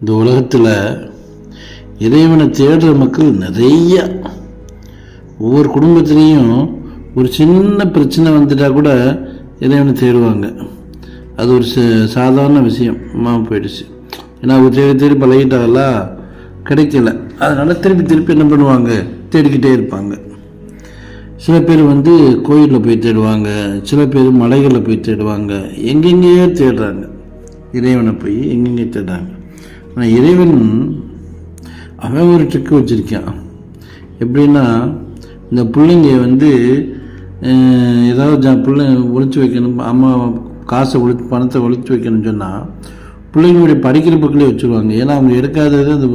இந்த உலகத்தில் இறைவனை தேடுற மக்கள் நிறைய. ஒவ்வொரு குடும்பத்துலேயும் ஒரு சின்ன பிரச்சனை வந்துட்டால் கூட இறைவனை தேடுவாங்க. அது ஒரு சாதாரண விஷயமா போயிடுச்சு. ஏன்னா அவங்க தேடி தேடி பழகிட்டாங்களா, கிடைக்கல. அதனால் திருப்பி என்ன பண்ணுவாங்க, தேடிக்கிட்டே இருப்பாங்க. சில பேர் கோயிலில் போய் தேடுவாங்க, சில பேர் மலைகளில் போய் தேடுவாங்க, எங்கெங்கேயோ தேடுறாங்க. இறைவனை போய் எங்கெங்கேயோ தேடுறாங்க. ஆனால் இறைவன் அவன் ஒரு ட்ரிக்கு வச்சுருக்கான். எப்படின்னா, இந்த பிள்ளைங்க ஏதாவது பிள்ளை ஒழிச்சு வைக்கணும், அம்மா காசை பணத்தை ஒழிச்சு வைக்கணும்னு சொன்னால் பிள்ளைங்களுடைய படிக்கிற புக்கிலே வச்சுருவாங்க. ஏன்னா அவங்க எடுக்காதது அந்த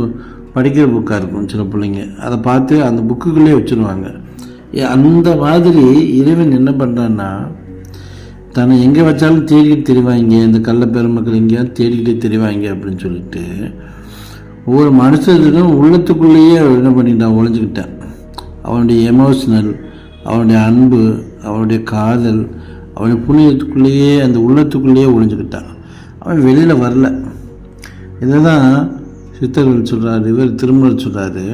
படிக்கிற புக்காக இருக்கும். சில பிள்ளைங்க அதை பார்த்து அந்த புக்குக்குள்ளே வச்சுருவாங்க. அந்த மாதிரி இறைவன் என்ன பண்ணுறான்னா, தன்னை எங்கே வச்சாலும் தேடிக்கிட்டு தெரிவாங்க. இந்த கள்ள பெருமக்கள் எங்கேயாவது தேடிக்கிட்டே தெரிவாங்க அப்படின்னு சொல்லிட்டு ஒவ்வொரு மனுஷனுக்கும் உள்ளத்துக்குள்ளேயே என்ன பண்ணிட்டான், ஒழிஞ்சுக்கிட்டான். அவனுடைய எமோஷ்னல், அவனுடைய அன்பு, அவனுடைய காதல், அவனுடைய புண்ணியத்துக்குள்ளேயே, அந்த உள்ளத்துக்குள்ளேயே ஒழிஞ்சுக்கிட்டான். அவன் வெளியில் வரல. இதை தான் சித்தர்கள் சொல்கிறாரு, இவர் திருமூலர் சொல்கிறாரு,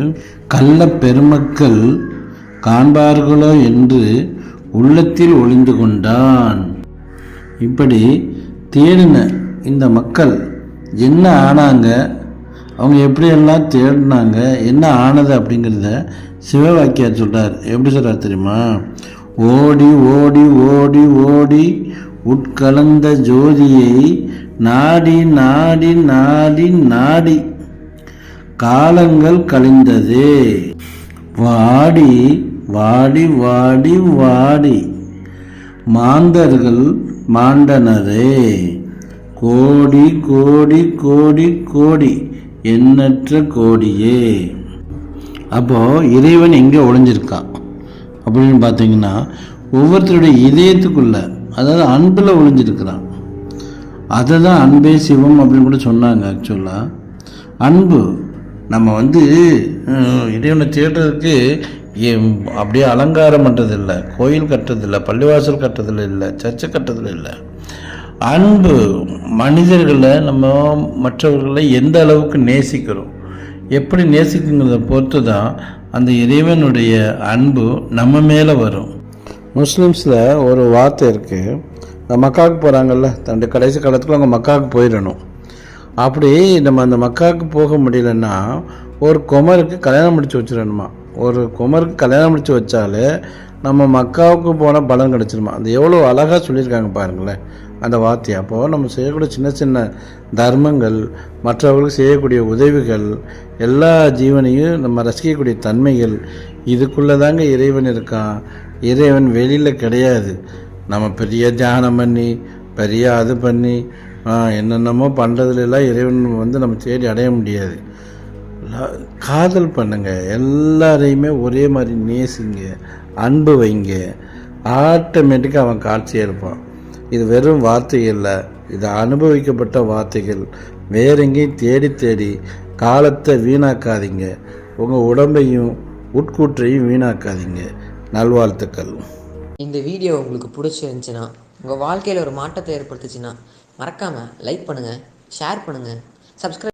கள்ள பெருமக்கள் காண்பார்களோ என்று உள்ளத்தில் ஒளிந்து கொண்டான். இப்படி தேடின இந்த மக்கள் என்ன ஆனாங்க, அவங்க எப்படியெல்லாம் தேடினாங்க, என்ன ஆனது அப்படிங்கிறத சிவவாக்கியார் சொல்கிறார். எப்படி சொல்கிறார் தெரியுமா? ஓடி ஓடி ஓடி ஓடி உட்கலந்த ஜோதியை நாடி நாடி நாடி நாடி காலங்கள் கழிந்ததே, வாடி வாடி வாடி வாடி மாந்தர்கள் மாண்டனரே, கோடி கோடி கோடி கோடி எண்ணற்ற கோடியே. அப்போது இறைவன் எங்கே ஒளிஞ்சிருக்கான் அப்படின்னு பார்த்தீங்கன்னா, ஒவ்வொருத்தருடைய இதயத்துக்குள்ள, அதாவது அன்பில் ஒளிஞ்சிருக்கிறான். அதை தான் அன்பே சிவம் அப்படின்னு கூட சொன்னாங்க. ஆக்சுவலாக அன்பு நம்ம இறைவனை தேடுறதுக்கு அப்படியே அலங்காரம் பண்ணுறதில்லை, கோயில் கட்டுறதில்லை, பள்ளிவாசல் கட்டுறதில்லை, இல்லை சர்ச்சை கட்டுறதில்லை, இல்லை. அன்பு மனிதர்களை, நம்ம மற்றவர்களை எந்த அளவுக்கு நேசிக்கிறோம், எப்படி நேசிக்குங்கிறத பொறுத்து தான் அந்த இறைவனுடைய அன்பு நம்ம மேலே வரும். முஸ்லீம்ஸில் ஒரு வார்த்தை இருக்குது, இந்த மக்காவுக்கு போகிறாங்கல்ல, தன்னுடைய கடைசி காலத்துக்குள்ள அவங்க மக்காவுக்கு போயிடணும். அப்படி நம்ம அந்த மக்காவுக்கு போக முடியலன்னா ஒரு குமருக்கு கல்யாணம் முடித்து வச்சிடணுமா. ஒரு குமருக்கு கல்யாணம் முடித்து வச்சாலே நம்ம மக்காவுக்கு போன பலன் கிடச்சிருமா. அது எவ்வளோ அழகாக சொல்லியிருக்காங்க பாருங்களேன் அந்த வார்த்தை. அப்போது நம்ம செய்யக்கூடிய சின்ன சின்ன தர்மங்கள், மற்றவர்களுக்கு செய்யக்கூடிய உதவிகள், எல்லா ஜீவனையும் நம்ம ரசிக்கக்கூடிய தன்மைகள், இதுக்குள்ளே தாங்க இறைவன் இருக்கான். இறைவன் வெளியில் கிடையாது. நம்ம பெரிய தியானம் பண்ணி, பெரிய அது பண்ணி, என்னென்னமோ பண்ணுறதுலாம் இறைவன் நம்ம தேடி அடைய முடியாது. காதல் பண்ணுங்க, எல்லாரையுமே ஒரே மாதிரி நேசிங்க, அன்பு வைங்க, ஆட்டோமேட்டிக்காக அவன் காட்சியாக இருப்பான். இது வெறும் வார்த்தை இல்லை, இது அனுபவிக்கப்பட்ட வார்த்தைகள். வேற எங்கேயும் தேடி தேடி காலத்தை வீணாக்காதீங்க, உங்கள் உடம்பையும் உட்கூற்றையும் வீணாக்காதீங்க. நல்வாழ்த்துக்கள். இந்த வீடியோ உங்களுக்கு பிடிச்சிருந்துச்சுன்னா, உங்கள் வாழ்க்கையில் ஒரு மாற்றத்தை ஏற்படுத்துச்சுன்னா மறக்காமல் லைக் பண்ணுங்கள், ஷேர் பண்ணுங்கள், சப்ஸ்கிரைப்